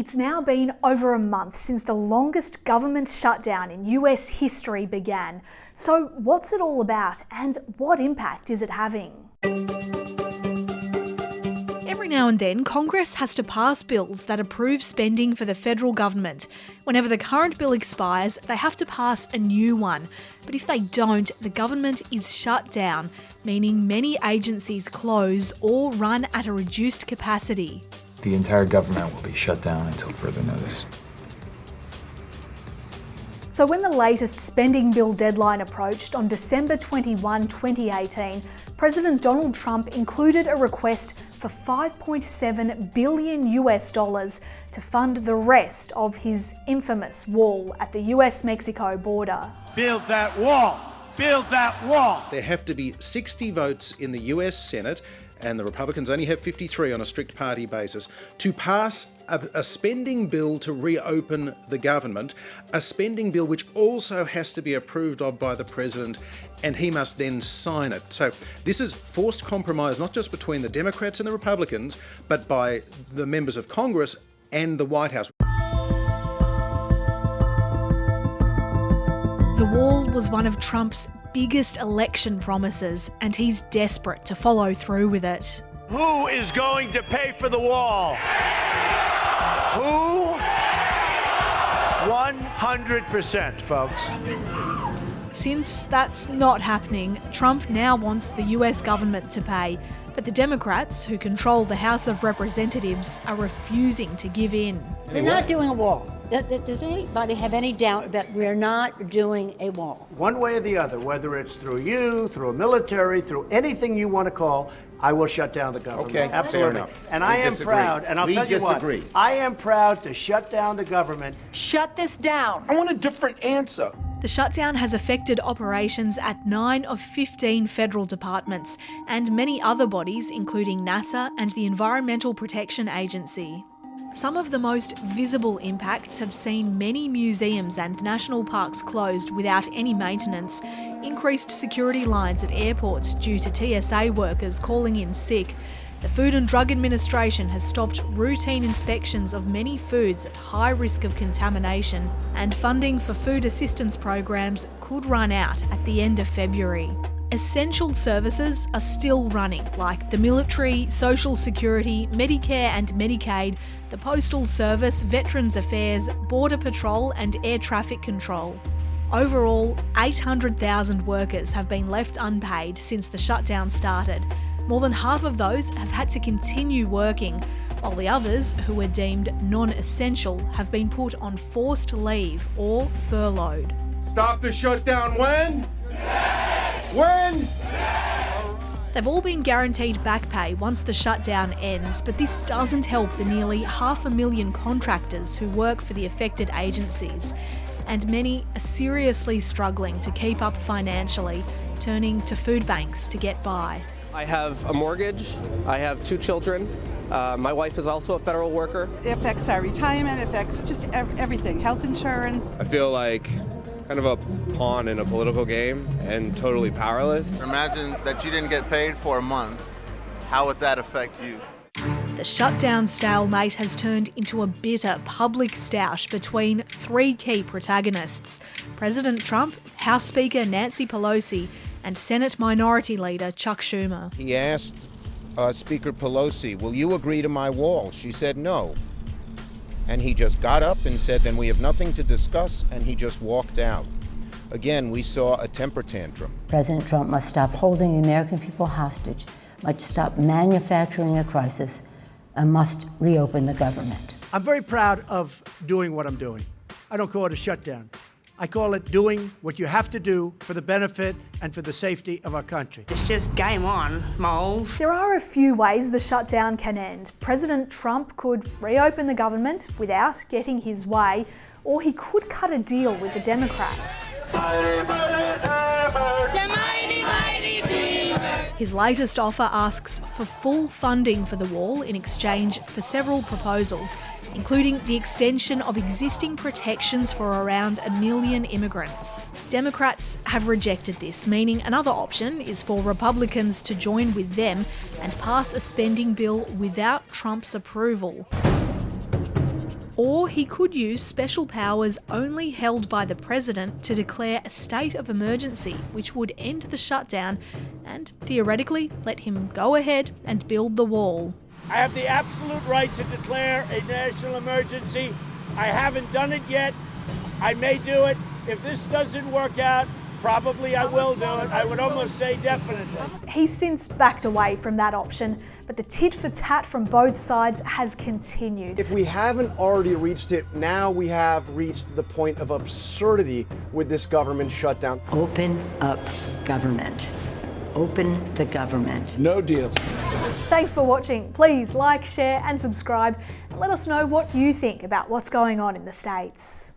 It's now been over a month since the longest government shutdown in US history began. So what's it all about and what impact is it having? Every now and then, Congress has to pass bills that approve spending for the federal government. Whenever the current bill expires, they have to pass a new one. But if they don't, the government is shut down, meaning many agencies close or run at a reduced capacity. The entire government will be shut down until further notice. So when the latest spending bill deadline approached on December 21, 2018, President Donald Trump included a request for $5.7 billion to fund the rest of his infamous wall at the US-Mexico border. Build that wall! Build that wall! There have to be 60 votes in the US Senate, and the Republicans only have 53 on a strict party basis, to pass a spending bill to reopen the government, a spending bill which also has to be approved of by the President, and he must then sign it. So this is forced compromise, not just between the Democrats and the Republicans, but by the members of Congress and the White House. The wall was one of Trump's biggest election promises, and he's desperate to follow through with it. Who is going to pay for the wall? Who? 100%, folks. Since that's not happening, Trump now wants the US government to pay, but the Democrats, who control the House of Representatives, are refusing to give in. We're not doing a wall. Does anybody have any doubt about we're not doing a wall? One way or the other, whether it's through you, through a military, through anything you want to call, I will shut down the government. Okay, absolutely. fair enough. And We I am disagree. proud, and I'll We tell you disagree. what, I am proud to shut down the government. Shut this down. I want a different answer. The shutdown has affected operations at 9 of 15 federal departments and many other bodies, including NASA and the Environmental Protection Agency. Some of the most visible impacts have seen many museums and national parks closed without any maintenance, increased security lines at airports due to TSA workers calling in sick. The Food and Drug Administration has stopped routine inspections of many foods at high risk of contamination, and funding for food assistance programs could run out at the end of February. Essential services are still running, like the military, social security, Medicare and Medicaid, the Postal Service, Veterans Affairs, Border Patrol and Air Traffic Control. Overall, 800,000 workers have been left unpaid since the shutdown started. More than half of those have had to continue working, while the others, who were deemed non-essential, have been put on forced leave or furloughed. Stop the shutdown when? When? They've all been guaranteed back pay once the shutdown ends, but this doesn't help the nearly 500,000 contractors who work for the affected agencies. And many are seriously struggling to keep up financially, turning to food banks to get by. I have a mortgage, I have 2 children, my wife is also a federal worker. It affects our retirement, it affects just everything, health insurance. I feel like kind of a pawn in a political game and totally powerless. Imagine that you didn't get paid for a month. How would that affect you? The shutdown stalemate has turned into a bitter public stoush between 3 key protagonists: President Trump, House Speaker Nancy Pelosi, and Senate Minority Leader Chuck Schumer. He asked Speaker Pelosi, will you agree to my wall? She said no. And he just got up and said, then we have nothing to discuss, and he just walked out. Again, we saw a temper tantrum. President Trump must stop holding the American people hostage, must stop manufacturing a crisis, and must reopen the government. I'm very proud of doing what I'm doing. I don't call it a shutdown. I call it doing what you have to do for the benefit and for the safety of our country. It's just game on, moles. There are a few ways the shutdown can end. President Trump could reopen the government without getting his way, or he could cut a deal with the Democrats. His latest offer asks for full funding for the wall in exchange for several proposals, including the extension of existing protections for around 1 million immigrants. Democrats have rejected this, meaning another option is for Republicans to join with them and pass a spending bill without Trump's approval. Or he could use special powers only held by the president to declare a state of emergency, which would end the shutdown and theoretically let him go ahead and build the wall. I have the absolute right to declare a national emergency. I haven't done it yet. I may do it. If this doesn't work out, probably I will do it. I would almost say definitely. He's since backed away from that option, but the tit for tat from both sides has continued. If we haven't already reached it, now we have reached the point of absurdity with this government shutdown. Open up government. Open the government. No deal. Thanks for watching. Please like, share and subscribe. And let us know what you think about what's going on in the States.